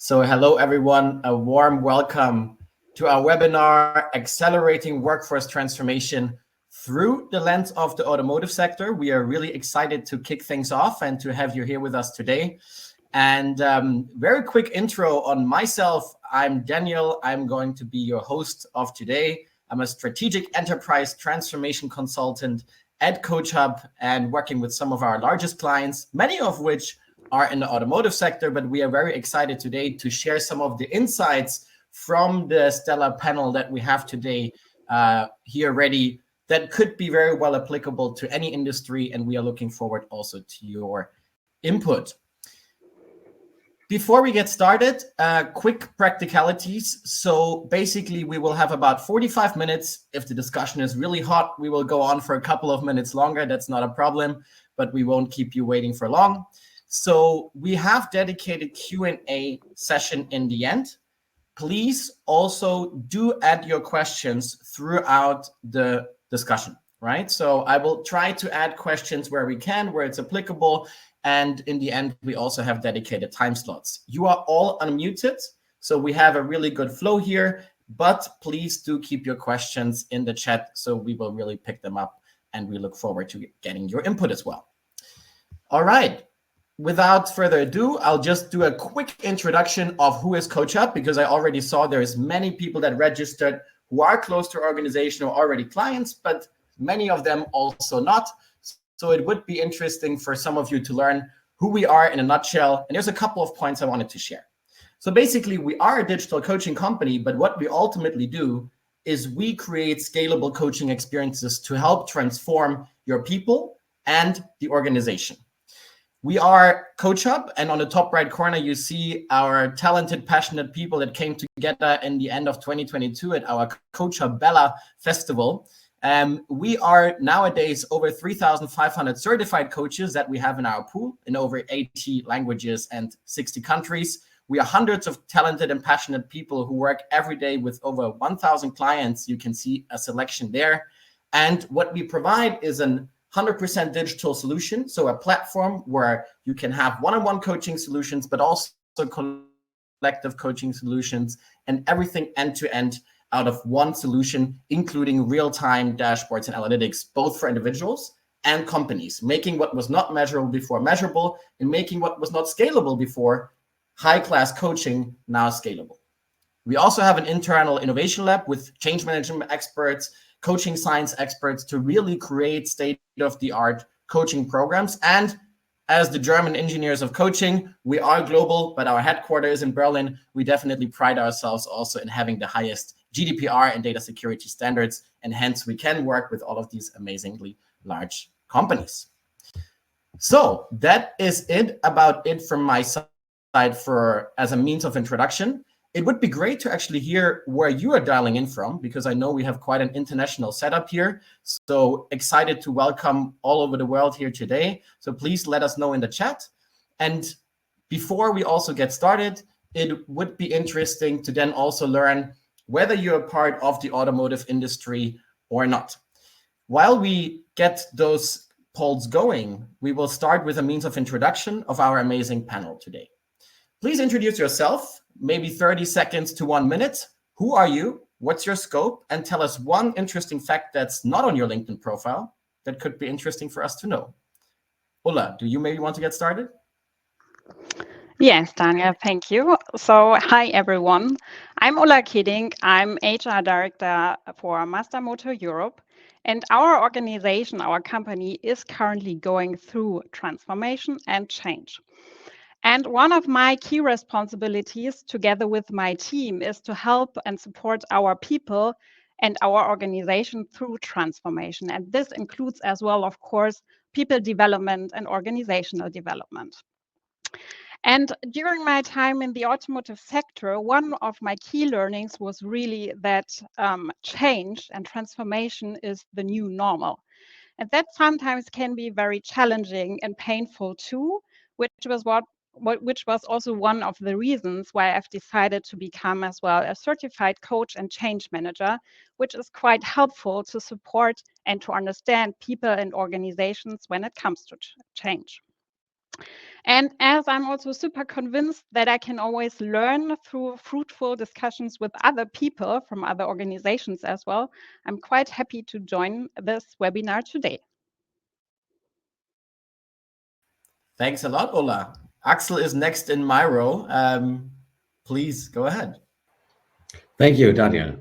So hello everyone, a warm welcome to our webinar, Accelerating Workforce Transformation Through the Lens of the Automotive Sector. We are really excited to kick things off and to have you here with us today. And very quick intro on myself. I'm Daniel. I'm going to be your host of today. I'm a strategic enterprise transformation consultant at CoachHub and working with some of our largest clients, many of which are in the automotive sector, but we are very excited today to share some of the insights from the stellar panel that we have today here ready that could be very well applicable to any industry, and we are looking forward also to your input. Before we get started, quick practicalities. So basically, we will have about 45 minutes. If the discussion is really hot, we will go on for a couple of minutes longer. That's not a problem, but we won't keep you waiting for long. So we have dedicated Q&A session in the end. Please also do add your questions throughout the discussion, right? So I will try to add questions where we can, where it's applicable. And in the end, we also have dedicated time slots. You are all unmuted, so we have a really good flow here, but please do keep your questions in the chat so we will really pick them up, and we look forward to getting your input as well. All right. Without further ado, I'll just do a quick introduction of who is CoachHub, because I already saw there's many people that registered who are close to our organization or already clients, but many of them also not. So it would be interesting for some of you to learn who we are in a nutshell. And there's a couple of points I wanted to share. So basically, we are a digital coaching company, but what we ultimately do is we create scalable coaching experiences to help transform your people and the organization. We are CoachHub, and on the top right corner, you see our talented, passionate people that came together in the end of 2022 at our CoachHub Bella Festival. We are nowadays over 3,500 certified coaches that we have in our pool in over 80 languages and 60 countries. We are hundreds of talented and passionate people who work every day with over 1,000 clients. You can see a selection there. And what we provide is an 100% digital solution, so a platform where you can have one-on-one coaching solutions, but also collective coaching solutions, and everything end-to-end out of one solution, including real-time dashboards and analytics, both for individuals and companies, making what was not measurable before measurable, and making what was not scalable before high-class coaching now scalable. We also have an internal innovation lab with change management experts, coaching science experts to really create state-of-the-art coaching programs. And as the German engineers of coaching, we are global, but our headquarters is in Berlin. We definitely pride ourselves also in having the highest GDPR and data security standards, and hence we can work with all of these amazingly large companies. So that is it from my side as a means of introduction. It would be great to actually hear where you are dialing in from, because I know we have quite an international setup here. So excited to welcome all over the world here today. So please let us know in the chat. And before we also get started, it would be interesting to then also learn whether you're a part of the automotive industry or not. While we get those polls going, we will start with a means of introduction of our amazing panel today. Please introduce yourself, maybe 30 seconds to 1 minute. Who are you? What's your scope? And tell us one interesting fact that's not on your LinkedIn profile that could be interesting for us to know. Ulla, do you maybe want to get started? Yes, Daniel, thank you. So, hi everyone. I'm Ulla Kidding. I'm HR Director for Mazda Motor Europe. And our organization, our company, is currently going through transformation and change. And one of my key responsibilities, together with my team, is to help and support our people and our organization through transformation. And this includes as well, of course, people development and organizational development. And during my time in the automotive sector, one of my key learnings was really that change and transformation is the new normal. And that sometimes can be very challenging and painful too, which was also one of the reasons why I've decided to become as well a certified coach and change manager, which is quite helpful to support and to understand people and organizations when it comes to change. And as I'm also super convinced that I can always learn through fruitful discussions with other people from other organizations as well, I'm quite happy to join this webinar today. Thanks a lot, Ola. Axel is next in my row. Please go ahead. Thank you, Daniel.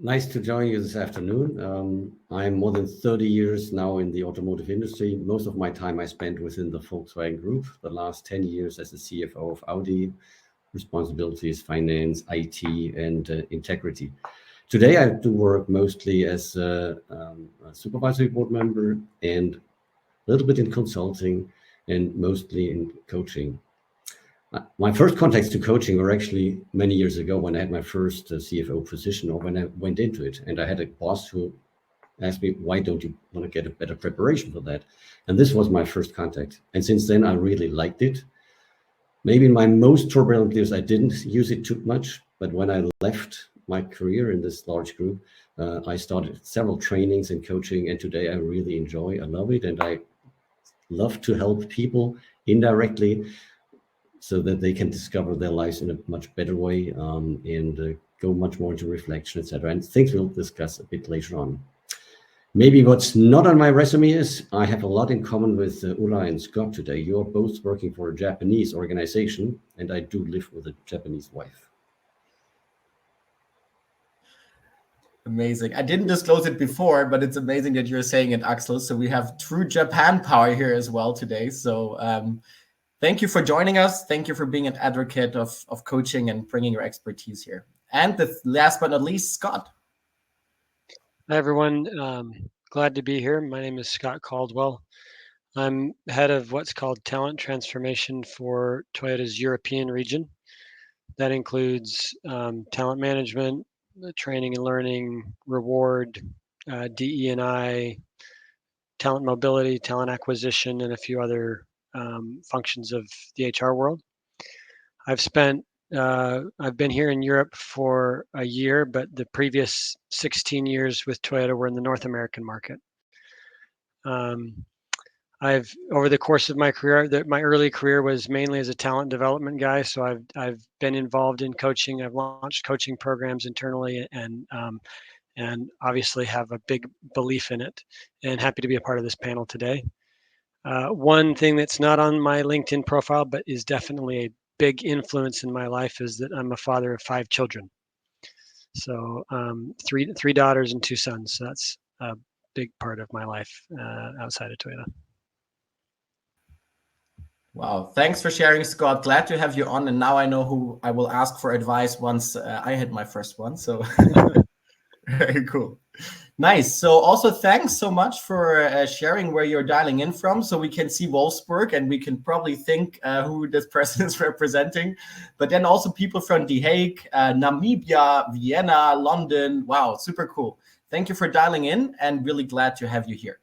Nice to join you this afternoon. I'm more than 30 years now in the automotive industry. Most of my time I spent within the Volkswagen Group, the last 10 years as the CFO of Audi, responsibilities, finance, IT, and integrity. Today I do work mostly as a supervisory board member and a little bit in consulting and mostly in coaching. My first contacts to coaching were actually many years ago when I had my first CFO position, or when I went into it, and I had a boss who asked me, why don't you want to get a better preparation for that? And this was my first contact. And since then, I really liked it. Maybe in my most turbulent years, I didn't use it too much, but when I left my career in this large group, I started several trainings and coaching, and today I really enjoy, I love it, and I love to help people indirectly so that they can discover their lives in a much better way, and go much more into reflection, etc. And things we'll discuss a bit later on. Maybe what's not on my resume is I have a lot in common with Ulla and Scott today. You're both working for a Japanese organization, and I do live with a Japanese wife. Amazing. I didn't disclose it before, but it's amazing that you're saying it, Axel. So we have true Japan power here as well today. So thank you for joining us. Thank you for being an advocate of coaching and bringing your expertise here. And the last but not least, Scott. Hi, everyone. Glad to be here. My name is Scott Caldwell. I'm head of what's called talent transformation for Toyota's European region. That includes talent management, training and learning, reward, DE&I, talent mobility, talent acquisition, and a few other functions of the HR world. I've been here in Europe for a year, but the previous 16 years with Toyota were in the North American market. Over the course of my career, my early career was mainly as a talent development guy. So I've been involved in coaching. I've launched coaching programs internally, and obviously have a big belief in it. And happy to be a part of this panel today. One thing that's not on my LinkedIn profile, but is definitely a big influence in my life, is that I'm a father of 5 children. So three daughters and 2 sons. So that's a big part of my life outside of Toyota. Wow. Thanks for sharing, Scott. Glad to have you on. And now I know who I will ask for advice once I had my first one. So very cool. Nice. So also thanks so much for sharing where you're dialing in from, so we can see Wolfsburg and we can probably think who this person is representing. But then also people from The Hague, Namibia, Vienna, London. Wow, super cool. Thank you for dialing in, and really glad to have you here.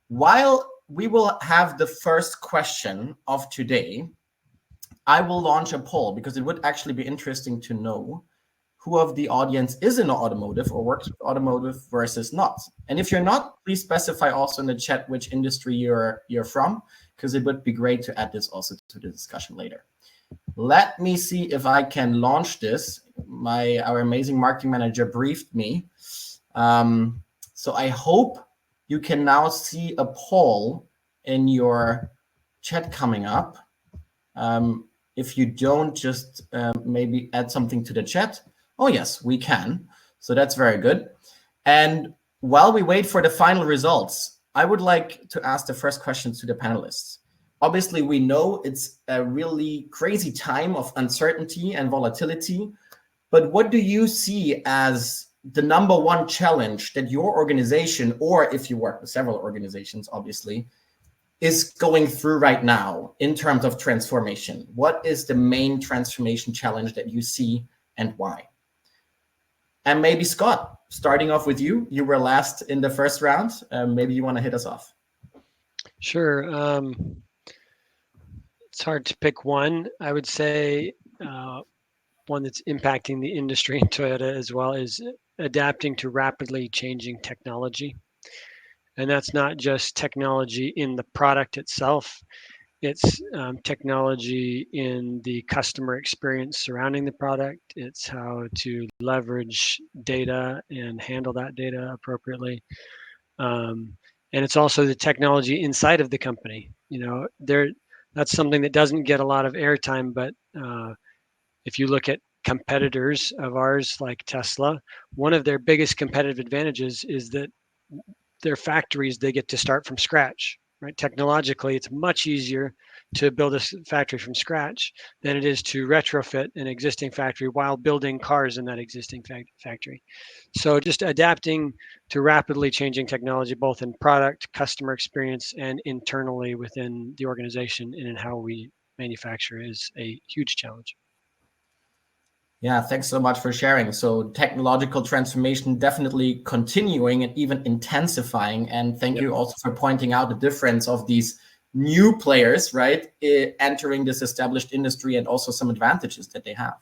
While we will have the first question of today, I will launch a poll because it would actually be interesting to know who of the audience is in automotive or works with automotive versus not. And if you're not, please specify also in the chat which industry you're from, because it would be great to add this also to the discussion later. Let me see if I can launch this. Our amazing marketing manager briefed me. So I hope you can now see a poll in your chat coming up. If you don't, just maybe add something to the chat. Oh, yes, we can. So that's very good. And while we wait for the final results, I would like to ask the first question to the panelists. Obviously, we know it's a really crazy time of uncertainty and volatility, but what do you see as the number one challenge that your organization, or if you work with several organizations, obviously, is going through right now in terms of transformation? What is the main transformation challenge that you see and why? And maybe Scott, starting off with you, you were last in the first round. Maybe you want to hit us off. Sure. It's hard to pick one. I would say one that's impacting the industry in Toyota as well is adapting to rapidly changing technology. And that's not just technology in the product itself. It's technology in the customer experience surrounding the product. It's how to leverage data and handle that data appropriately. And it's also the technology inside of the company. That's something that doesn't get a lot of airtime, but if you look at competitors of ours like Tesla, one of their biggest competitive advantages is that their factories, they get to start from scratch, right? Technologically, it's much easier to build a factory from scratch than it is to retrofit an existing factory while building cars in that existing factory. So just adapting to rapidly changing technology, both in product, customer experience, and internally within the organization and in how we manufacture is a huge challenge. Yeah, thanks so much for sharing. So technological transformation definitely continuing and even intensifying. And thank you also for pointing out the difference of these new players, right, entering this established industry and also some advantages that they have.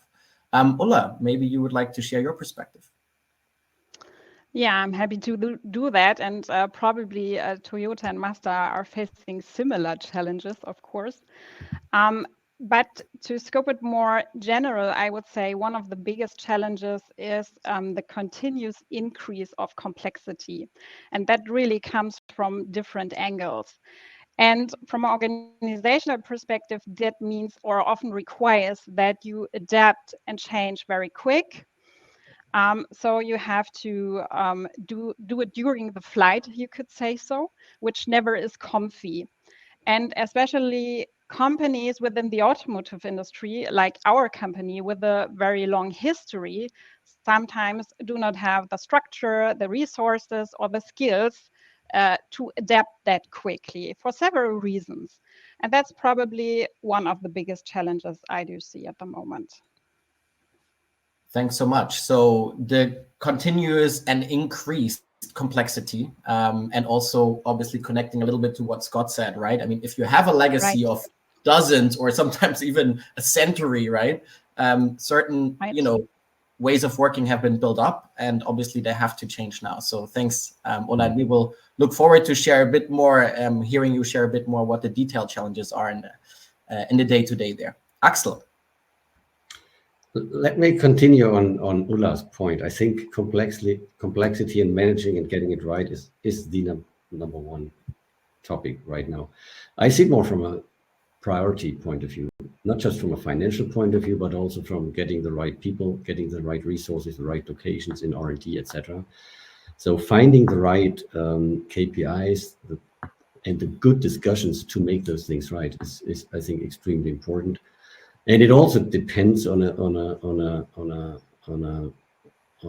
Ulla, maybe you would like to share your perspective. Yeah, I'm happy to do that. And probably Toyota and Mazda are facing similar challenges, of course. But to scope it more general, I would say one of the biggest challenges is the continuous increase of complexity. And that really comes from different angles. And from an organizational perspective, that means or often requires that you adapt and change very quick. So you have to do it during the flight, you could say so, which never is comfy. And especially companies within the automotive industry, like our company with a very long history, sometimes do not have the structure, the resources, or the skills to adapt that quickly for several reasons. And that's probably one of the biggest challenges I do see at the moment. Thanks so much. So the continuous and increased complexity, and also obviously connecting a little bit to what Scott said, right? I mean, if you have a legacy of dozens or sometimes even a century, right? Certain, ways of working have been built up, and obviously they have to change now. So thanks, Ola. We will look forward to share a bit more, hearing you share a bit more what the detailed challenges are in the day-to-day there. Axel. Let me continue on Ulla's point. I think complexity and managing and getting it right is the number one topic right now. I see it more from a priority point of view, not just from a financial point of view, but also from getting the right people, getting the right resources, the right locations in R&D, etc. So finding the right KPIs and the good discussions to make those things right is I think extremely important. And it also depends on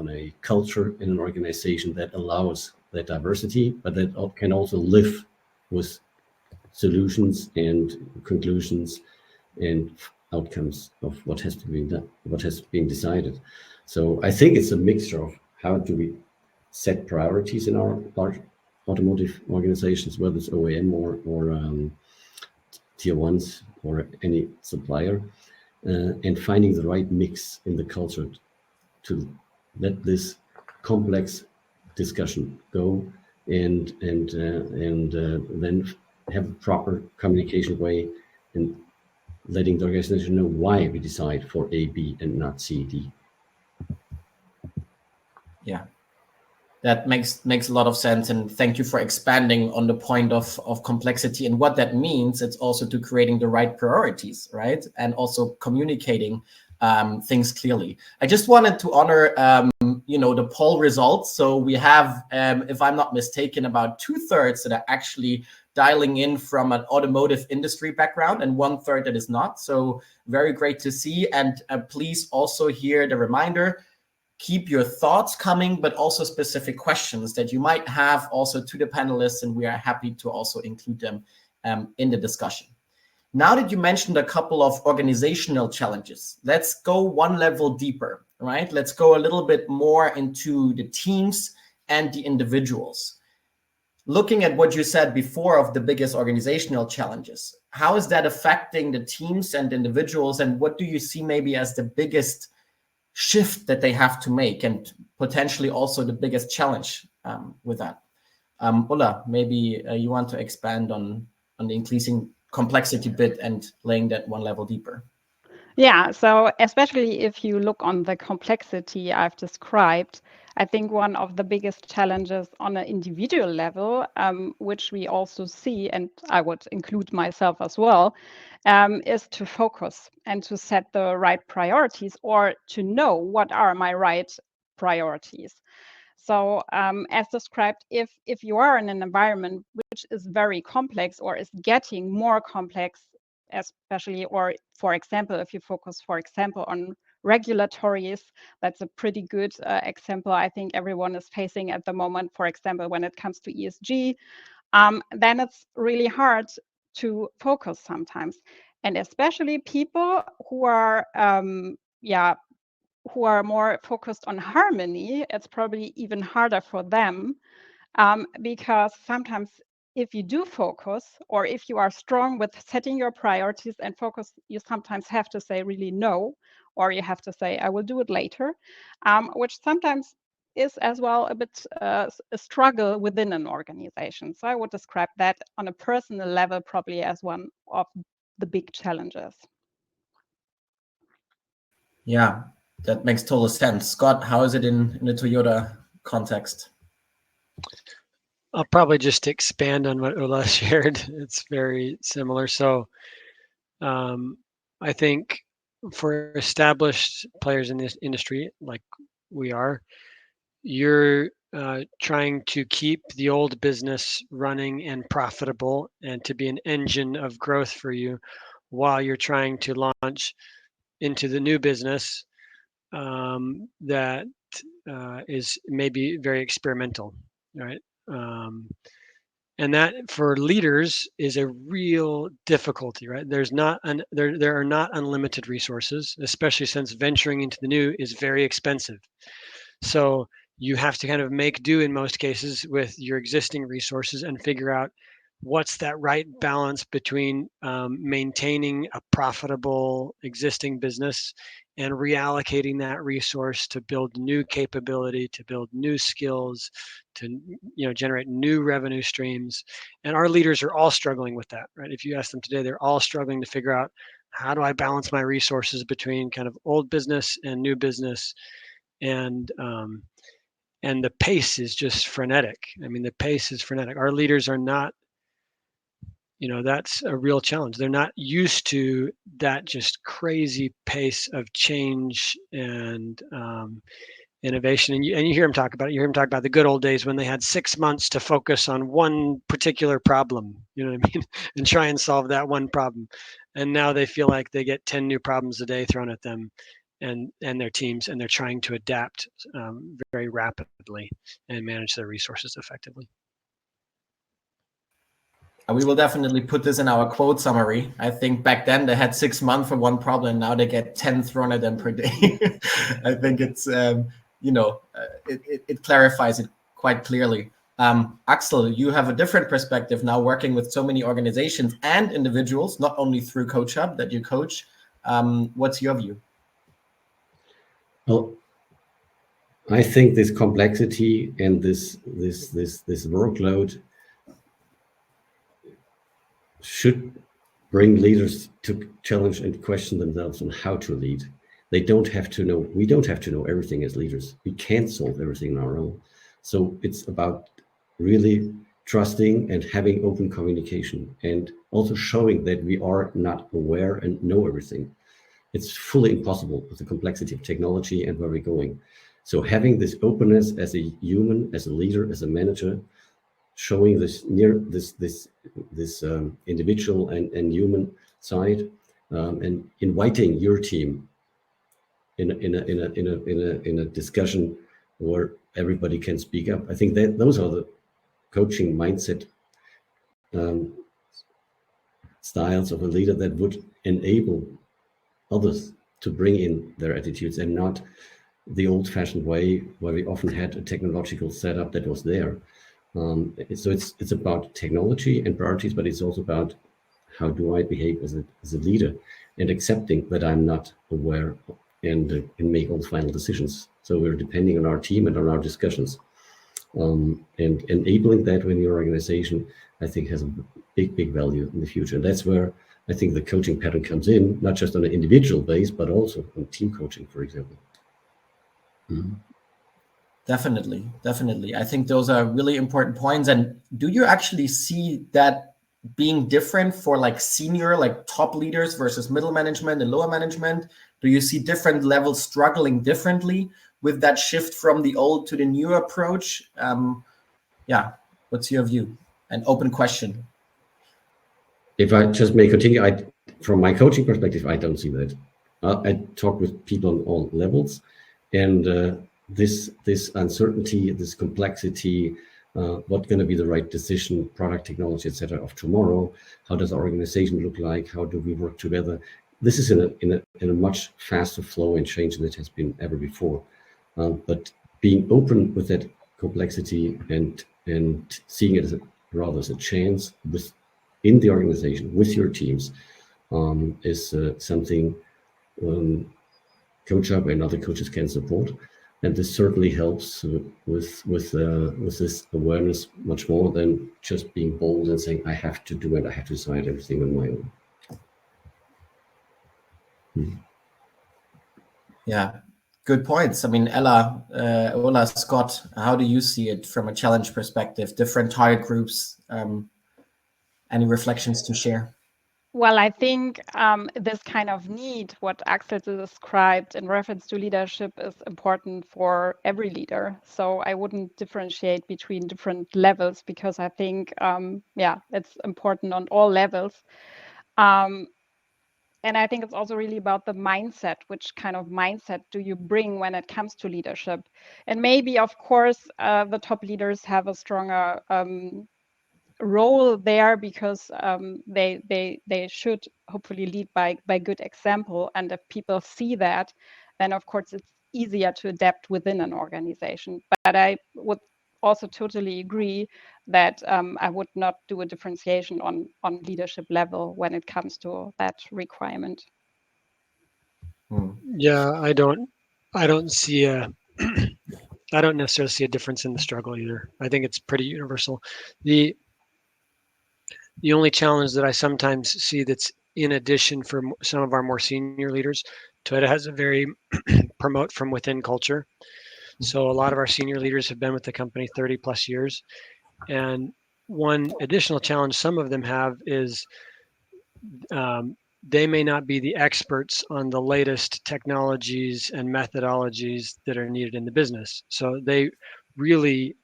a culture in an organization that allows that diversity, but that can also live with solutions and conclusions and outcomes of what has been done, what has been decided. So I think it's a mixture of how do we set priorities in our automotive organizations, whether it's OEM or tier ones or any supplier. And finding the right mix in the culture to let this complex discussion go and then have a proper communication way and letting the organization know why we decide for A, B, and not C, D. Yeah, that makes a lot of sense, and thank you for expanding on the point of complexity and what that means. It's also to creating the right priorities, right, and also communicating things clearly. I just wanted to honor the poll results. So we have, if I'm not mistaken, about 2/3 that are actually dialing in from an automotive industry background and 1/3 that is not. So very great to see. And please also hear the reminder, keep your thoughts coming, but also specific questions that you might have also to the panelists, and we are happy to also include them in the discussion. Now that you mentioned a couple of organizational challenges, let's go one level deeper, right? Let's go a little bit more into the teams and the individuals. Looking at what you said before of the biggest organizational challenges, how is that affecting the teams and individuals, and what do you see maybe as the biggest shift that they have to make, and potentially also the biggest challenge with that? Ulla, maybe you want to expand on the increasing complexity bit and laying that one level deeper. Yeah, so especially if you look on the complexity I've described, I think one of the biggest challenges on an individual level, which we also see, and I would include myself as well, is to focus and to set the right priorities, or to know what are my right priorities. So as described, if you are in an environment which is very complex or is getting more complex, especially, or for example, if you focus, for example, on regulatories, that's a pretty good example I think everyone is facing at the moment, for example, when it comes to ESG, then it's really hard to focus sometimes. And especially people who are, who are more focused on harmony, it's probably even harder for them, because sometimes if you do focus, or if you are strong with setting your priorities and focus, you sometimes have to say really no, or you have to say, I will do it later, which sometimes is as well a bit a struggle within an organization. So I would describe that on a personal level probably as one of the big challenges. Yeah, that makes total sense. Scott, how is it in the Toyota context? I'll probably just expand on what Ola shared. It's very similar. So I think for established players in this industry, like we are, you're trying to keep the old business running and profitable and to be an engine of growth for you while you're trying to launch into the new business that is maybe very experimental, right? And that for leaders is a real difficulty, right? There are not unlimited resources, especially since venturing into the new is very expensive. So you have to kind of make do in most cases with your existing resources and figure out what's that right balance between maintaining a profitable existing business and reallocating that resource to build new capability, to build new skills, to generate new revenue streams. And our leaders are all struggling with that, right? If you ask them today, they're all struggling to figure out, how do I balance my resources between kind of old business and new business? And the pace is just frenetic. I mean, the pace is frenetic. Our leaders are not, that's a real challenge. They're not used to that just crazy pace of change and innovation. And you hear them talk about it. You hear them talk about the good old days when they had 6 months to focus on one particular problem, you know what I mean, and try and solve that one problem. And now they feel like they get 10 new problems a day thrown at them and their teams, and they're trying to adapt very rapidly and manage their resources effectively. We will definitely put this in our quote summary. I think back then they had 6 months for one problem. Now they get 10 thrown at them per day. I think it's, it clarifies it quite clearly. Axel, you have a different perspective now, working with so many organizations and individuals, not only through CoachHub that you coach. What's your view? Well, I think this complexity and this workload should bring leaders to challenge and question themselves on how to lead. They don't have to know, we don't have to know everything as leaders. We can't solve everything on our own. So it's about really trusting and having open communication, and also showing that we are not aware and know everything. It's fully impossible with the complexity of technology and where we're going. So having this openness as a human, as a leader, as a manager, showing this individual and human side, and inviting your team in a discussion where everybody can speak up. I think that those are the coaching mindset styles of a leader that would enable others to bring in their attitudes, and not the old-fashioned way where we often had a technological setup that was there. So it's about technology and priorities, but it's also about how do I behave as a leader, and accepting that I'm not aware and make all the final decisions. So we're depending on our team and on our discussions. And enabling that in your organization, I think has a big value in the future. And that's where I think the coaching pattern comes in, not just on an individual base, but also on team coaching, for example. Mm-hmm. Definitely. I think those are really important points. And do you actually see that being different for like senior, like top leaders versus middle management and lower management? Do you see different levels struggling differently with that shift from the old to the new approach? Yeah, what's your view? An open question. If I just may continue, from my coaching perspective, I don't see that. I talk with people on all levels, and this uncertainty, this complexity, what's going to be the right decision, product, technology, etc. of tomorrow? How does our organization look like? How do we work together? This is in a much faster flow and change than it has been ever before. But being open with that complexity and seeing it rather as a chance in the organization with your teams is something CoachHub and other coaches can support, and this certainly helps with this awareness much more than just being bold and saying I have to do it, I have to decide everything on my own. Yeah, good points. I mean, Ola, Scott, how do you see it from a challenge perspective? Different target groups. Any reflections to share? Well, I think this kind of need, what Axel described in reference to leadership, is important for every leader. So I wouldn't differentiate between different levels because I think, it's important on all levels. And I think it's also really about the mindset. Which kind of mindset do you bring when it comes to leadership? And maybe, of course, the top leaders have a stronger role there because they should hopefully lead by good example, and if people see that, then of course it's easier to adapt within an organization. But I would also totally agree that I would not do a differentiation on leadership level when it comes to that requirement. Yeah, I don't see I don't necessarily see a difference in the struggle either. I think it's pretty universal. The only challenge that I sometimes see that's in addition for some of our more senior leaders, Toyota has a very promote from within culture. So a lot of our senior leaders have been with the company 30 plus years. And one additional challenge some of them have is they may not be the experts on the latest technologies and methodologies that are needed in the business. So they really,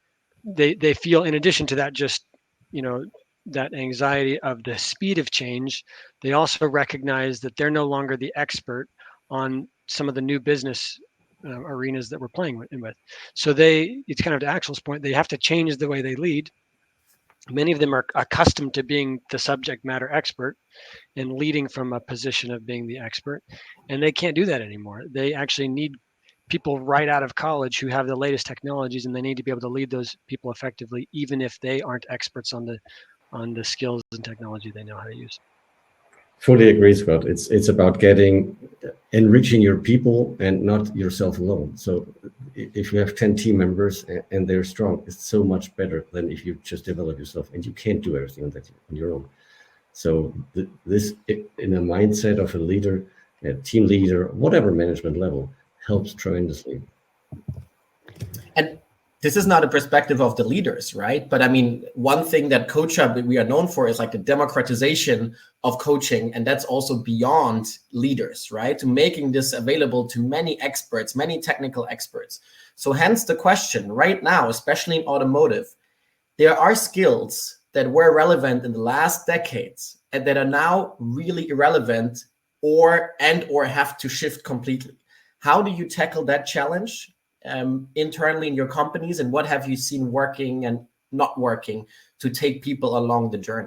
they feel, in addition to that, just, that anxiety of the speed of change, they also recognize that they're no longer the expert on some of the new business arenas that we're playing with. So it's kind of to Axel's point, they have to change the way they lead. Many of them are accustomed to being the subject matter expert and leading from a position of being the expert, and they can't do that anymore. They actually need people right out of college who have the latest technologies, and they need to be able to lead those people effectively, even if they aren't experts on the skills and technology they know how to use. Fully agree, Scott. It's about enriching your people and not yourself alone. So if you have 10 team members and they're strong, it's so much better than if you just develop yourself, and you can't do everything on your own. So this, in a mindset of a leader, a team leader, whatever management level, helps tremendously. And this is not a perspective of the leaders, right? But I mean, one thing that CoachHub we are known for is like the democratization of coaching. And that's also beyond leaders, right? To making this available to many experts, many technical experts. So hence the question right now, especially in automotive, there are skills that were relevant in the last decades and that are now really irrelevant or have to shift completely. How do you tackle that challenge internally in your companies, and what have you seen working and not working to take people along the journey?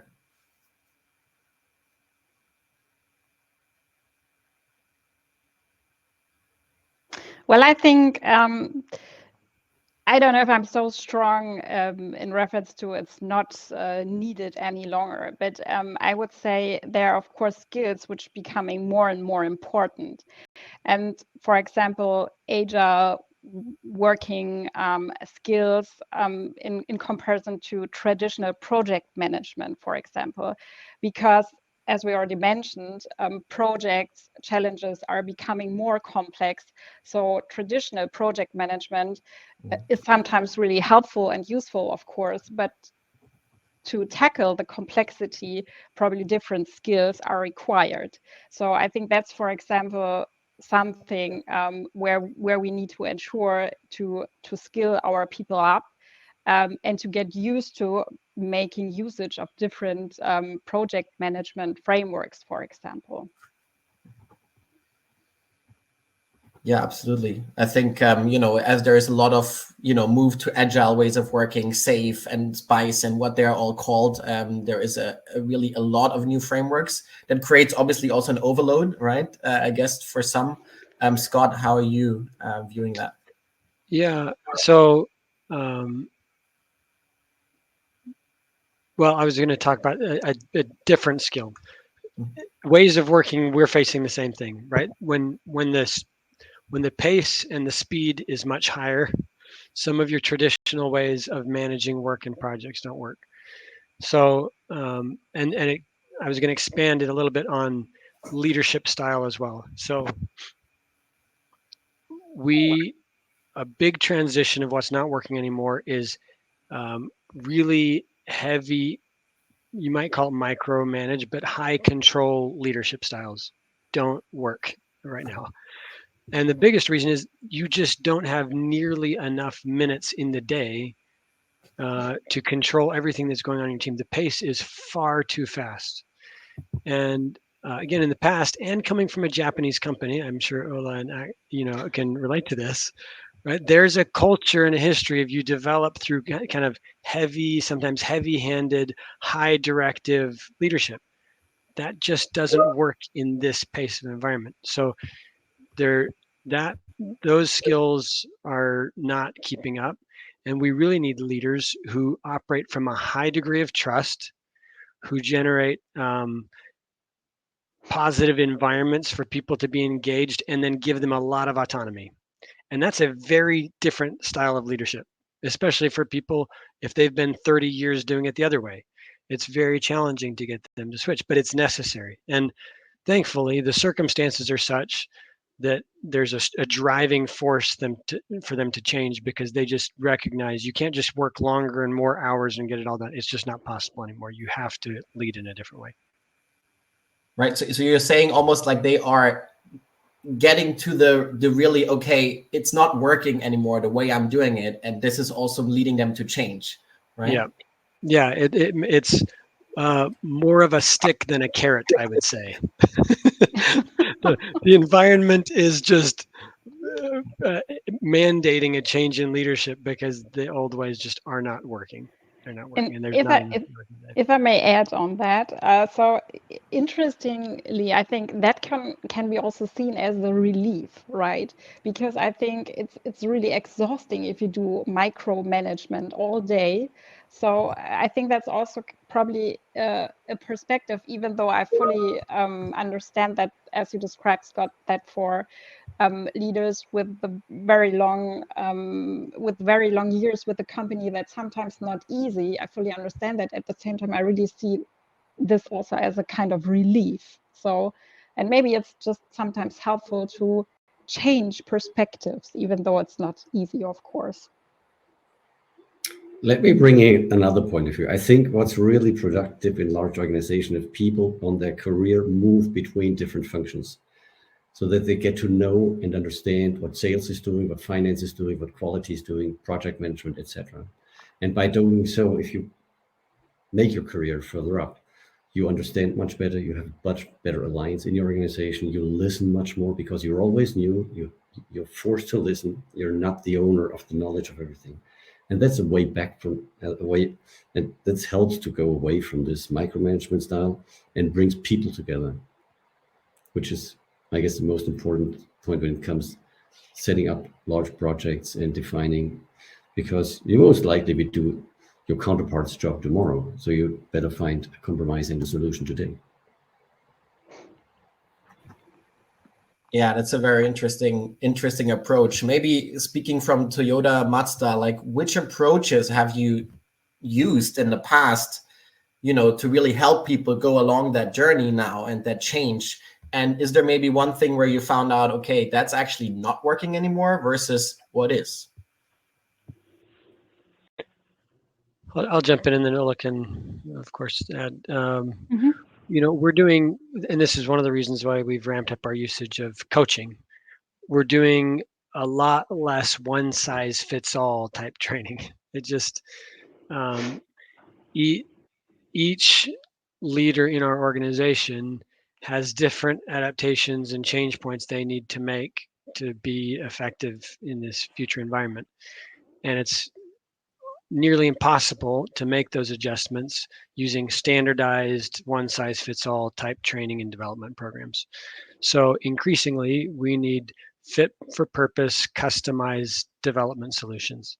Well, I think I don't know if I'm so strong in reference to it's not needed any longer, but I would say there are, of course, skills which are becoming more and more important. And for example, agile working skills in comparison to traditional project management, for example, because as we already mentioned, projects challenges are becoming more complex. So traditional project management is sometimes really helpful and useful, of course, but to tackle the complexity, probably different skills are required. So I think that's, for example, something where we need to ensure to skill our people up and to get used to making usage of different project management frameworks, for example. Yeah, absolutely. I think, as there is a lot of, move to agile ways of working, SAFe and SPICE and what they're all called, there is a lot of new frameworks that creates obviously also an overload, right? I guess for some. Scott, how are you viewing that? Yeah, so, well, I was going to talk about a different skill. Ways of working, we're facing the same thing, right? When the pace and the speed is much higher, some of your traditional ways of managing work and projects don't work. So, I was going to expand it a little bit on leadership style as well. So, a big transition of what's not working anymore is really heavy, you might call it micromanage, but high control leadership styles don't work right now. And the biggest reason is you just don't have nearly enough minutes in the day to control everything that's going on in your team. The pace is far too fast. And again, in the past, and coming from a Japanese company, I'm sure Ola and I, can relate to this, right? There's a culture and a history of you develop through kind of heavy, sometimes heavy-handed, high directive leadership. That just doesn't work in this pace of environment. So those skills are not keeping up, and we really need leaders who operate from a high degree of trust, who generate positive environments for people to be engaged, and then give them a lot of autonomy. And that's a very different style of leadership, especially for people if they've been 30 years doing it the other way. It's very challenging to get them to switch, but it's necessary. And thankfully, the circumstances are such that there's a driving force for them to change, because they just recognize you can't just work longer and more hours and get it all done. It's just not possible anymore. You have to lead in a different way. Right. So you're saying almost like they are getting to the really, okay, it's not working anymore the way I'm doing it, and this is also leading them to change, right? Yeah. It's more of a stick than a carrot, I would say. the environment is just mandating a change in leadership because the old ways just are not working. They're not working, and there's not enough. If I may add on that, so interestingly, I think that can be also seen as a relief, right? Because I think it's really exhausting if you do micromanagement all day. So I think that's also probably a perspective, even though I fully understand that, as you described, Scott, that for leaders with very long years with the company, that's sometimes not easy. I fully understand that. At the same time, I really see this also as a kind of relief. So, and maybe it's just sometimes helpful to change perspectives, even though it's not easy, of course. Let me bring in another point of view. I think what's really productive in large organizations is people on their career move between different functions, so that they get to know and understand what sales is doing, what finance is doing, what quality is doing, project management, etc. And by doing so, if you make your career further up, you understand much better, you have much better alliance in your organization, you listen much more because you're always new, you're forced to listen, you're not the owner of the knowledge of everything. And that's a way back from and that helps to go away from this micromanagement style and brings people together, which is, I guess, the most important point when it comes setting up large projects and defining, because you most likely will do your counterpart's job tomorrow. So you better find a compromise and a solution today. Yeah, that's a very interesting approach. Maybe speaking from Toyota Mazda, like which approaches have you used in the past, to really help people go along that journey now and that change? And is there maybe one thing where you found out, okay, that's actually not working anymore versus what is? I'll jump in and then Ola can, of course, add. We're doing, and this is one of the reasons why we've ramped up our usage of coaching. We're doing a lot less one size fits all type training. It just, each leader in our organization has different adaptations and change points they need to make to be effective in this future environment. And it's nearly impossible to make those adjustments using standardized one-size-fits-all type training and development programs. So increasingly, we need fit-for-purpose, customized development solutions.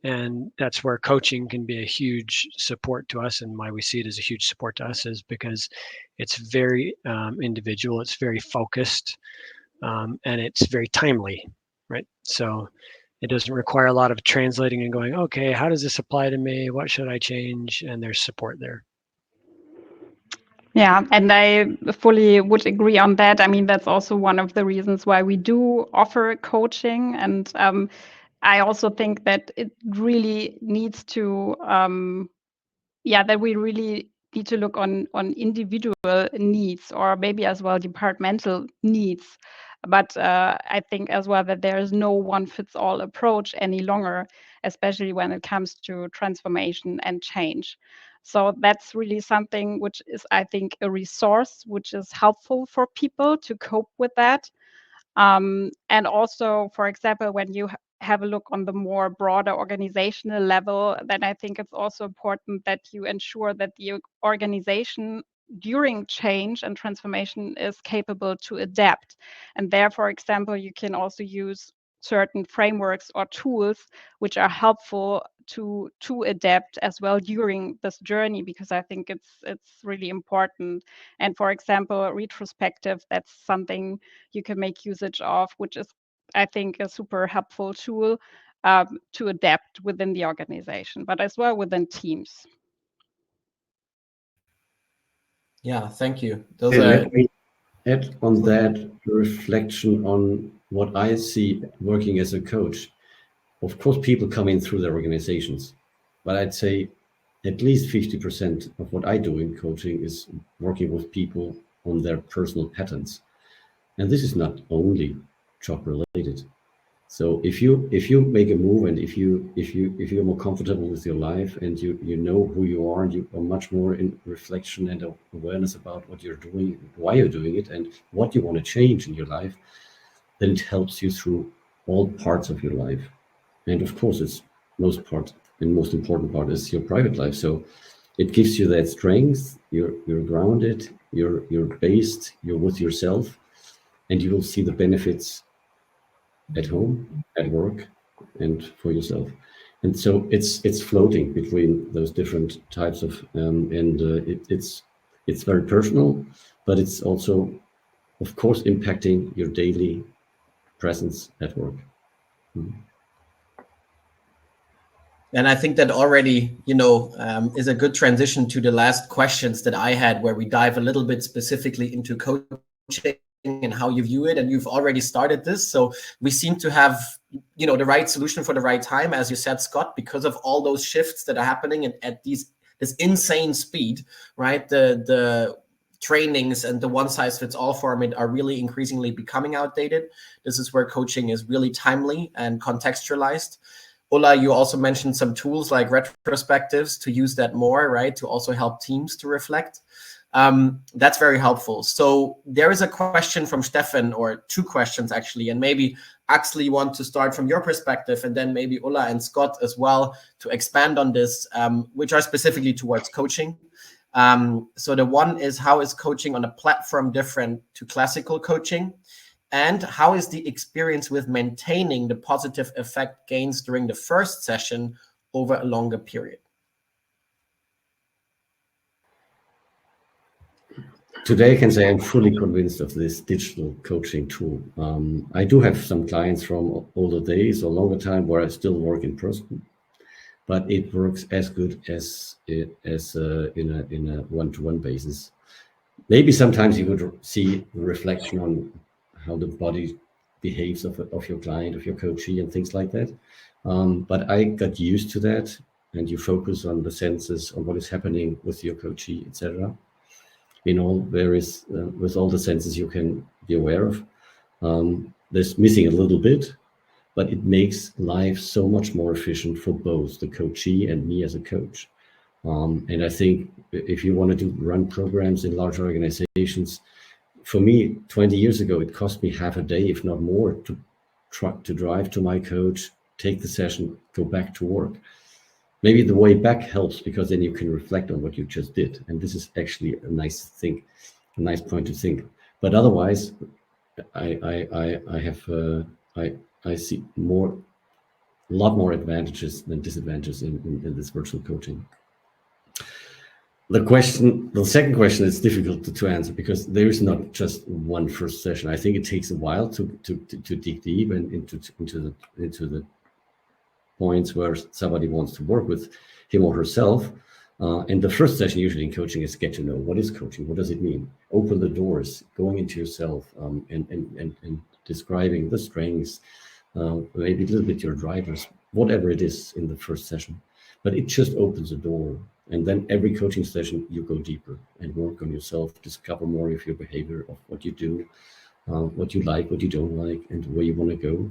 And that's where coaching can be a huge support to us, and why we see it as a huge support to us is because it's very individual, it's very focused, and it's very timely, right? So it doesn't require a lot of translating and going, okay, how does this apply to me? What should I change? And there's support there. Yeah, and I fully would agree on that. I mean, that's also one of the reasons why we do offer coaching. And I also think that it really needs to, that we really need to look on individual needs, or maybe as well departmental needs. But I think as well that there is no one fits all approach any longer, especially when it comes to transformation and change. So that's really something which is, I think, a resource which is helpful for people to cope with that. And also, for example, when you have a look on the more broader organizational level, then I think it's also important that you ensure that the organization during change and transformation is capable to adapt. And there, for example, you can also use certain frameworks or tools which are helpful to adapt as well during this journey, because I think it's really important. And for example, retrospective, that's something you can make usage of, which is, I think, a super helpful tool to adapt within the organization, but as well within teams. Yeah, thank you. Let me add on that reflection on what I see working as a coach. Of course, people come in through their organizations, but I'd say at least 50% of what I do in coaching is working with people on their personal patterns. And this is not only job related. So if you make a move, and if you're more comfortable with your life, and you know who you are, and you are much more in reflection and awareness about what you're doing, why you're doing it, and what you want to change in your life, then it helps you through all parts of your life. And of course, it's most important part is your private life. So it gives you that strength. You're grounded. You're based. You're with yourself, and you will see the benefits at home, at work, and for yourself. And so it's floating between those different types of it's very personal, but it's also, of course, impacting your daily presence at work. And I think that already, is a good transition to the last questions that I had, where we dive a little bit specifically into coaching and how you view it. And you've already started this. So we seem to have, the right solution for the right time, as you said, Scott, because of all those shifts that are happening at this insane speed, right? The trainings and the one-size-fits-all format are really increasingly becoming outdated. This is where coaching is really timely and contextualized. Ola, you also mentioned some tools like retrospectives to use that more, right? To also help teams to reflect. That's very helpful. So there is a question from Stefan, or two questions actually, and maybe Axel, you want to start from your perspective, and then maybe Ola and Scott as well to expand on this, which are specifically towards coaching. So the one is, how is coaching on a platform different to classical coaching? And how is the experience with maintaining the positive effect gains during the first session over a longer period? today I can say I'm fully convinced of this digital coaching tool. I do have some clients from older days or longer time where I still work in person, but it works as good as in a one-to-one basis. Maybe sometimes you would see the reflection on how the body behaves of your client, of your coachee, and things like that. But I got used to that, and you focus on the senses, on what is happening with your coachee, etc. In all various, with all the senses you can be aware of. There's missing a little bit, but it makes life so much more efficient for both the coachee and me as a coach. And I think if you want to run programs in large organizations, for me, 20 years ago, it cost me half a day, if not more, to drive to my coach, take the session, go back to work. Maybe the way back helps because then you can reflect on what you just did. And this is actually a nice thing, a nice point to think. But otherwise, I see a lot more advantages than disadvantages in this virtual coaching. The second question is difficult to answer because there is not just one first session. I think it takes a while to dig deep and into the points where somebody wants to work with him or herself. And the first session usually in coaching is get to know what is coaching, what does it mean? Open the doors, going into yourself, and describing the strengths, maybe a little bit your drivers, whatever it is in the first session. But it just opens the door. And then every coaching session, you go deeper and work on yourself, discover more of your behavior, of what you do, what you like, what you don't like, and where you want to go.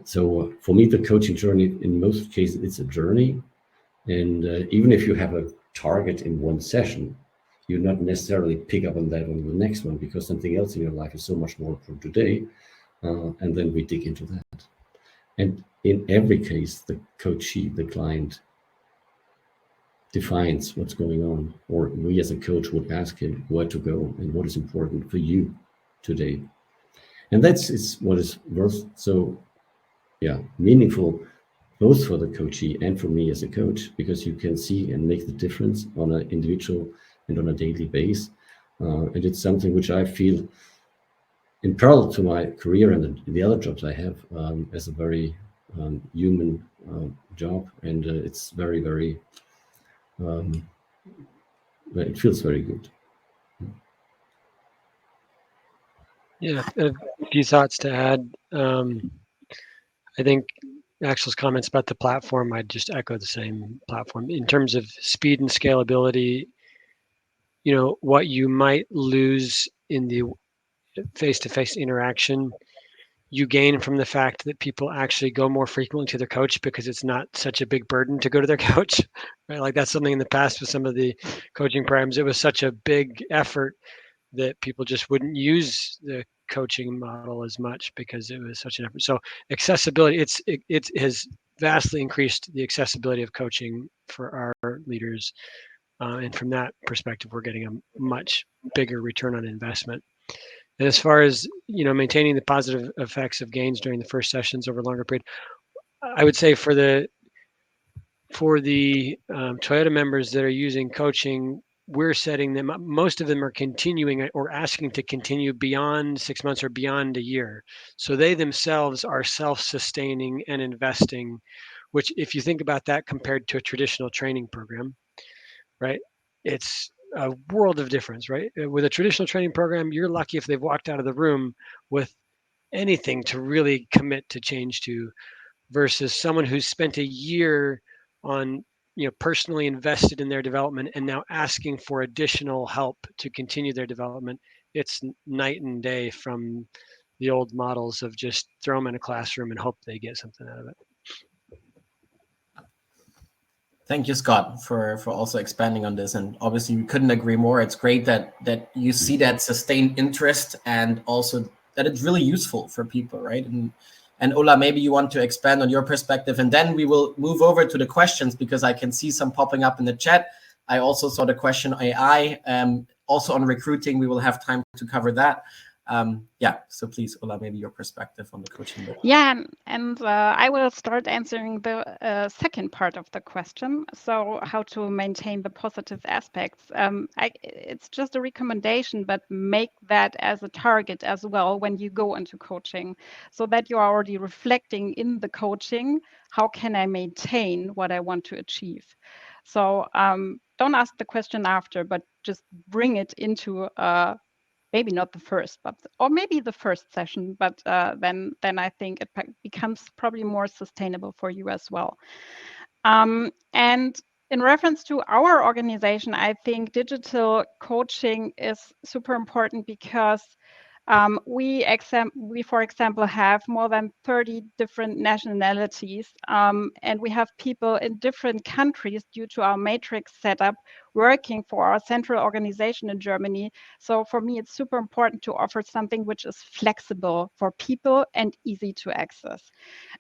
So for me, the coaching journey, in most cases, it's a journey. And even if you have a target in one session, you not necessarily pick up on that on the next one because something else in your life is so much more for today. And then we dig into that. And in every case, the coachee, the client, defines what's going on, or we as a coach would ask him where to go and what is important for you today. And that's what is worth so meaningful both for the coachee and for me as a coach, because you can see and make the difference on an individual and on a daily basis. And it's something which I feel in parallel to my career and the other jobs I have as a very human job. And it's very, very it feels very good. Yeah, a few thoughts to add. I think Axel's comments about the platform, I'd just echo the same platform. In terms of speed and scalability, what you might lose in the face-to-face interaction, you gain from the fact that people actually go more frequently to their coach because it's not such a big burden to go to their coach, right? Like that's something in the past with some of the coaching programs, it was such a big effort that people just wouldn't use the coaching model as much because it was such an effort. So accessibility, it has vastly increased the accessibility of coaching for our leaders. And from that perspective, we're getting a much bigger return on investment. And as far as maintaining the positive effects of gains during the first sessions over a longer period, I would say for the Toyota members that are using coaching, we're setting them up. Most of them are continuing or asking to continue beyond 6 months or beyond a year. So they themselves are self-sustaining and investing, which if you think about that compared to a traditional training program, right? It's a world of difference, right? With a traditional training program, you're lucky if they've walked out of the room with anything to really commit to change to, versus someone who's spent a year on, personally invested in their development and now asking for additional help to continue their development. It's night and day from the old models of just throw them in a classroom and hope they get something out of it. Thank you, Scott, for also expanding on this. And obviously, we couldn't agree more. It's great that you see that sustained interest and also that it's really useful for people, right? And Ola, maybe you want to expand on your perspective, and then we will move over to the questions because I can see some popping up in the chat. I also saw the question AI, also on recruiting. We will have time to cover that. So please, Ulla, maybe your perspective on the coaching bit. Yeah, and I will start answering the second part of the question. So how to maintain the positive aspects. It's just a recommendation, but make that as a target as well when you go into coaching, so that you are already reflecting in the coaching, how can I maintain what I want to achieve? So don't ask the question after, but just bring it into maybe not the first, or maybe the first session, but then I think it becomes probably more sustainable for you as well. And in reference to our organization, I think digital coaching is super important because we, for example, have more than 30 different nationalities, and we have people in different countries due to our matrix setup working for our central organization in Germany. So for me, it's super important to offer something which is flexible for people and easy to access.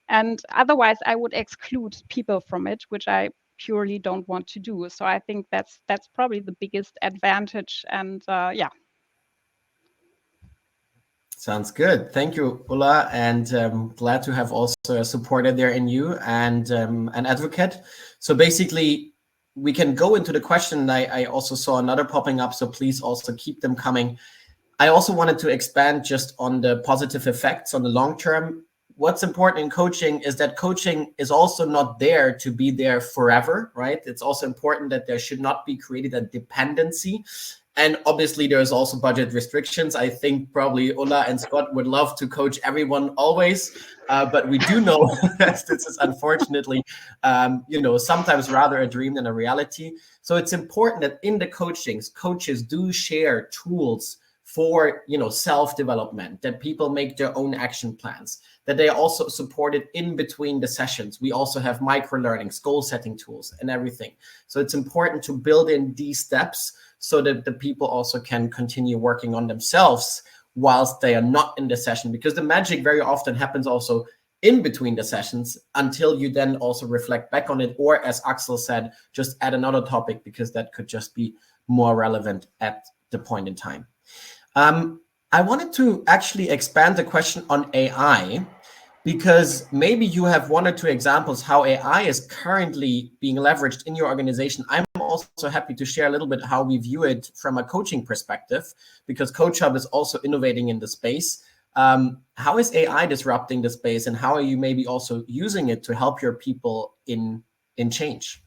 And otherwise, I would exclude people from it, which I purely don't want to do. So I think that's probably the biggest advantage. And Sounds good. Thank you, Ulla, and glad to have also a supporter there in you and an advocate. So basically, we can go into the question. I also saw another popping up, so please also keep them coming. I also wanted to expand just on the positive effects on the long term. What's important in coaching is that coaching is also not there to be there forever, right? It's also important that there should not be created a dependency. And obviously, there's also budget restrictions. I think probably Ulla and Scott would love to coach everyone always, but we do know that this is unfortunately, sometimes rather a dream than a reality. So it's important that in the coachings, coaches do share tools for self-development, that people make their own action plans, that they are also supported in between the sessions. We also have micro-learnings, goal-setting tools, and everything. So it's important to build in these steps so that the people also can continue working on themselves whilst they are not in the session, because the magic very often happens also in between the sessions until you then also reflect back on it, or as Axel said, just add another topic because that could just be more relevant at the point in time. I wanted to actually expand the question on AI, because maybe you have one or two examples how AI is currently being leveraged in your organization. I'm also happy to share a little bit how we view it from a coaching perspective, because CoachHub is also innovating in the space. How is AI disrupting the space, and how are you maybe also using it to help your people in change?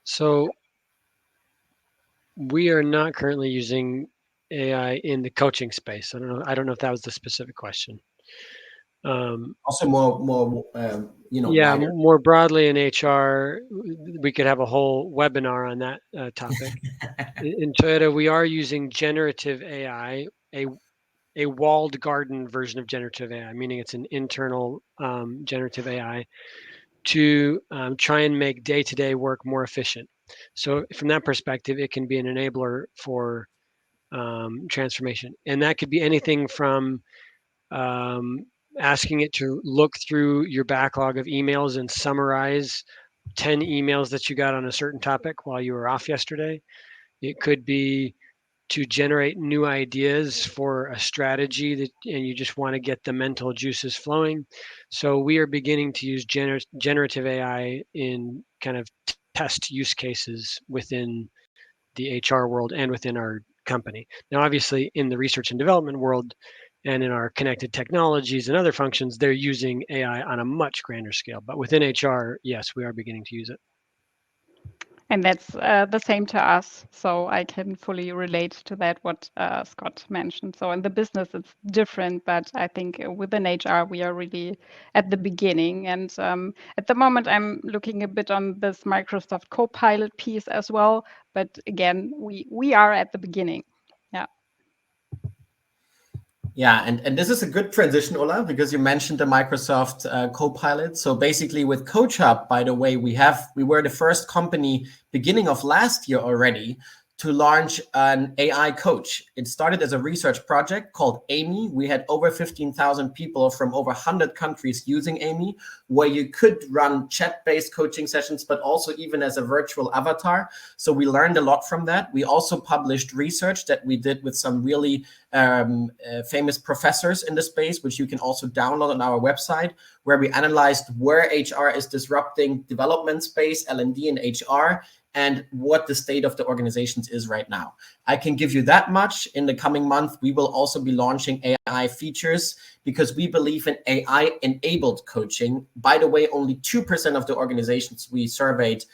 So we are not currently using AI in the coaching space. I don't know if that was the specific question. Also more wider. More broadly in HR, we could have a whole webinar on that topic. In Toyota, we are using generative AI, a walled garden version of generative AI, meaning it's an internal generative AI to try and make day-to-day work more efficient. So from that perspective, it can be an enabler for transformation. And that could be anything from asking it to look through your backlog of emails and summarize 10 emails that you got on a certain topic while you were off yesterday. It could be to generate new ideas for a strategy and you just want to get the mental juices flowing. So we are beginning to use generative AI in kind of test use cases within the HR world and within our company. Now, obviously, in the research and development world and in our connected technologies and other functions, they're using AI on a much grander scale. But within HR, yes, we are beginning to use it. And that's the same to us. So I can fully relate to that, what Scott mentioned. So in the business, it's different, but I think within HR, we are really at the beginning. And at the moment, I'm looking a bit on this Microsoft Copilot piece as well. But again, we are at the beginning. Yeah. Yeah, and this is a good transition, Ulla, because you mentioned the Microsoft Copilot. So basically with CoachHub, by the way, we were the first company beginning of last year already to launch an AI coach. It started as a research project called Amy. We had over 15,000 people from over 100 countries using Amy, where you could run chat-based coaching sessions, but also even as a virtual avatar. So we learned a lot from that. We also published research that we did with some really famous professors in the space, which you can also download on our website, where we analyzed where HR is disrupting development space, L&D and HR, and what the state of the organizations is right now. I can give you that much. In the coming month, we will also be launching AI features because we believe in AI-enabled coaching. By the way, only 2% of the organizations we surveyed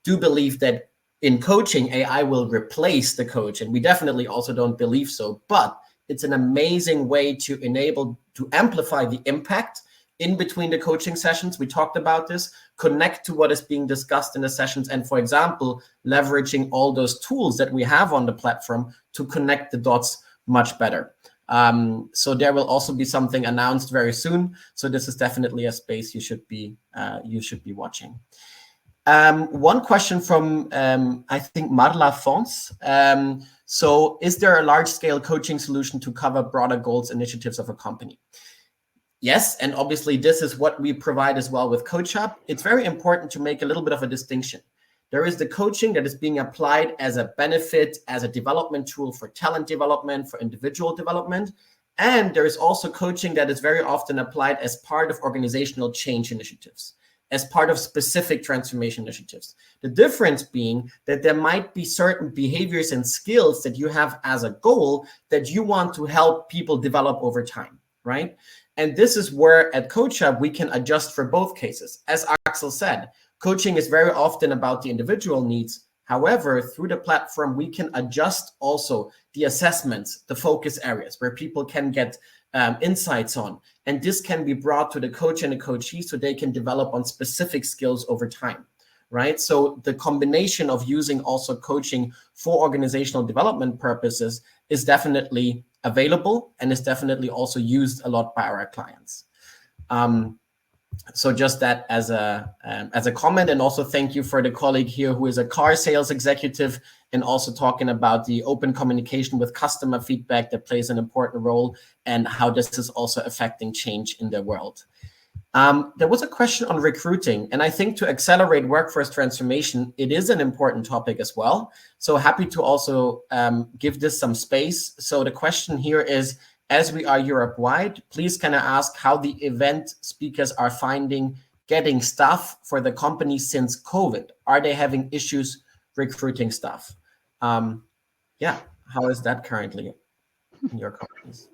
do believe that in coaching, AI will replace the coach. And we definitely also don't believe so. But it's an amazing way to enable, to amplify the impact in between the coaching sessions. We talked about this, connect to what is being discussed in the sessions, and for example, leveraging all those tools that we have on the platform to connect the dots much better. So there will also be something announced very soon. So this is definitely a space you should be watching. One question from I think Marla Fons. So is there a large-scale coaching solution to cover broader goals, initiatives of a company? Yes, and obviously this is what we provide as well with CoachHub. It's very important to make a little bit of a distinction. There is the coaching that is being applied as a benefit, as a development tool for talent development, for individual development. And there is also coaching that is very often applied as part of organizational change initiatives, as part of specific transformation initiatives. The difference being that there might be certain behaviors and skills that you have as a goal that you want to help people develop over time, right? And this is where at CoachHub, we can adjust for both cases. As Axel said, coaching is very often about the individual needs. However, through the platform, we can adjust also the assessments, the focus areas where people can get insights on. And this can be brought to the coach and the coachee so they can develop on specific skills over time, right? So the combination of using also coaching for organizational development purposes is definitely available and is definitely also used a lot by our clients. So just that as a comment, and also thank you for the colleague here who is a car sales executive and also talking about the open communication with customer feedback that plays an important role and how this is also affecting change in the world. There was a question on recruiting, and I think to accelerate workforce transformation, it is an important topic as well. So happy to also give this some space. So the question here is, as we are Europe-wide, please can I ask how the event speakers are finding getting staff for the company since COVID? Are they having issues recruiting staff? Yeah, how is that currently in your companies?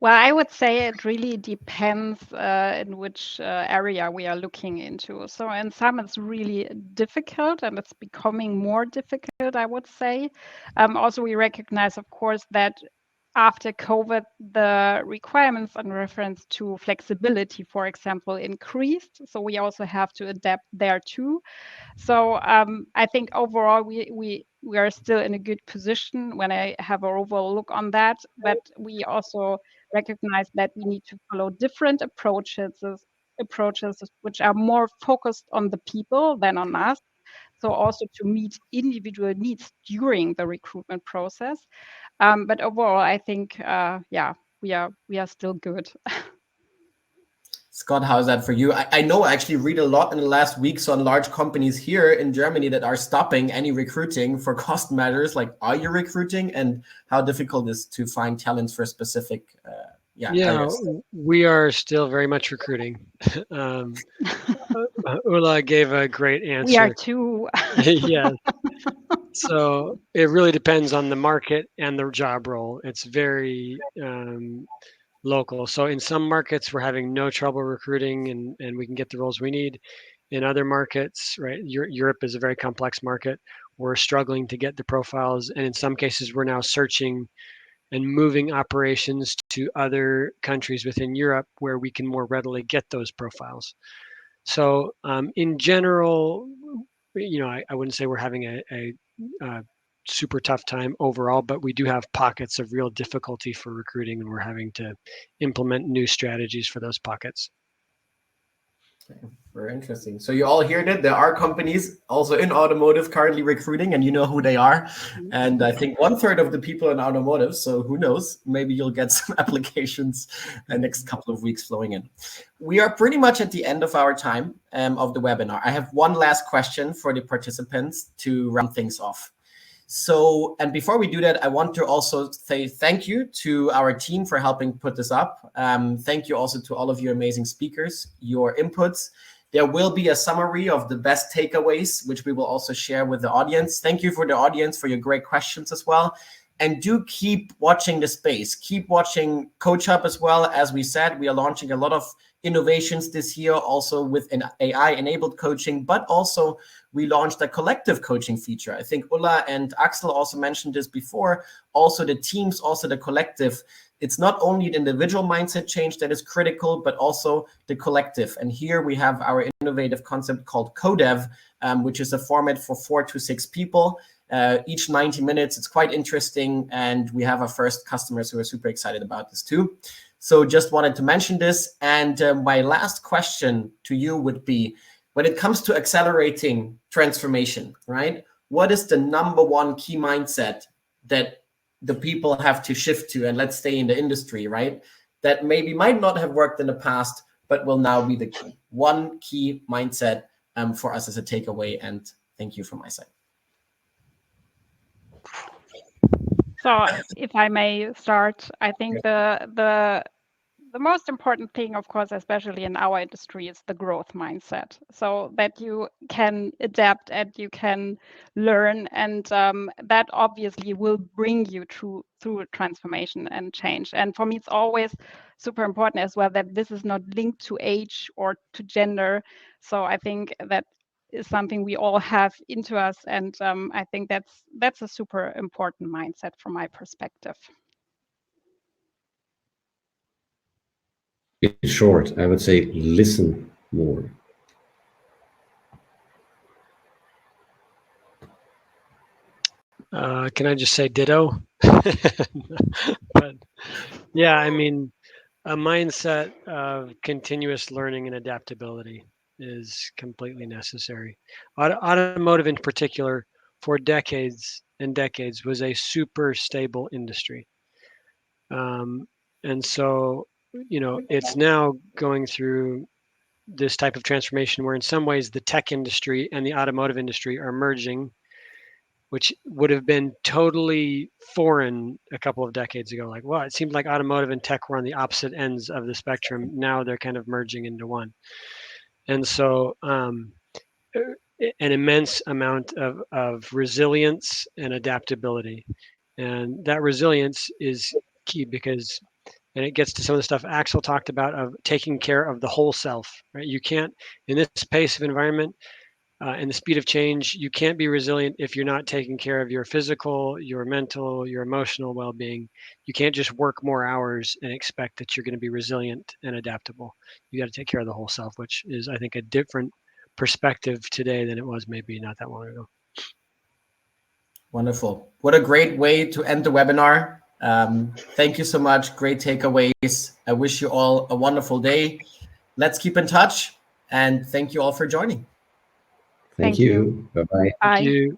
Well, I would say it really depends in which area we are looking into. So in some, it's really difficult and it's becoming more difficult, I would say. Also, we recognize, of course, that after COVID, the requirements in reference to flexibility, for example, increased. So we also have to adapt there too. So I think overall we are still in a good position when I have an overall look on that. But we also recognize that we need to follow different approaches which are more focused on the people than on us. So also to meet individual needs during the recruitment process. But overall, I think, yeah, we are still good. Scott, how's that for you? I know I actually read a lot in the last weeks on large companies here in Germany that are stopping any recruiting for cost matters. Like, are you recruiting, and how difficult is to find talents for specific areas? We are still very much recruiting. Ula gave a great answer. We are too. Yes. So it really depends on the market and the job role. It's very local. So in some markets, we're having no trouble recruiting and we can get the roles we need. In other markets, right, Europe is a very complex market. We're struggling to get the profiles. And in some cases, we're now searching and moving operations to other countries within Europe where we can more readily get those profiles. So in general, I wouldn't say we're having a super tough time overall, but we do have pockets of real difficulty for recruiting, and we're having to implement new strategies for those pockets. Okay, Very interesting. So you all heard it. There are companies also in automotive currently recruiting, and you know who they are. And I think 1/3 of the people in automotive. So who knows? Maybe you'll get some applications the next couple of weeks flowing in. We are pretty much at the end of our time of the webinar. I have one last question for the participants to round things off. So, and before we do that, I want to also say thank you to our team for helping put this up. Thank you also to all of you amazing speakers, your inputs. There will be a summary of the best takeaways, which we will also share with the audience. Thank you for the audience for your great questions as well. And do keep watching the space. Keep watching CoachHub as well. As we said, we are launching a lot of innovations this year, also with an AI-enabled coaching, but also we launched a collective coaching feature. I think Ulla and Axel also mentioned this before. Also the teams, also the collective. It's not only the individual mindset change that is critical, but also the collective. And here we have our innovative concept called CoDev, which is a format for 4 to 6 people, each 90 minutes. It's quite interesting. And we have our first customers who are super excited about this too. So just wanted to mention this. And my last question to you would be, when it comes to accelerating transformation, right? What is the number one key mindset that the people have to shift to? And let's stay in the industry, right? That maybe might not have worked in the past, but will now be the key. One key mindset for us as a takeaway. And thank you from my side. So if I may start, I think the most important thing, of course, especially in our industry, is the growth mindset. So that you can adapt and you can learn, and that obviously will bring you through transformation and change. And for me, it's always super important as well that this is not linked to age or to gender. So I think that is something we all have into us, and I think that's a super important mindset from my perspective. In short, I would say listen more. Can I just say ditto? But yeah, I mean, a mindset of continuous learning and adaptability is completely necessary. Automotive in particular, for decades and decades, was a super stable industry. And so, you know, it's now going through this type of transformation where in some ways the tech industry and the automotive industry are merging, which would have been totally foreign a couple of decades ago. Like, well, it seemed like automotive and tech were on the opposite ends of the spectrum. Now they're kind of merging into one. And so an immense amount of resilience and adaptability. And that resilience is key because, and it gets to some of the stuff Axel talked about of taking care of the whole self, right? You can't, in this pace of environment, and the speed of change, you can't be resilient if you're not taking care of your physical, your mental, your emotional well-being. You can't just work more hours and expect that you're going to be resilient and adaptable. You got to take care of the whole self, which is, I think, a different perspective today than it was maybe not that long ago. Wonderful. What a great way to end the webinar. Thank you so much. Great takeaways. I wish you all a wonderful day. Let's keep in touch, and thank you all for joining. Thank you. Bye-bye. Bye. Thank you.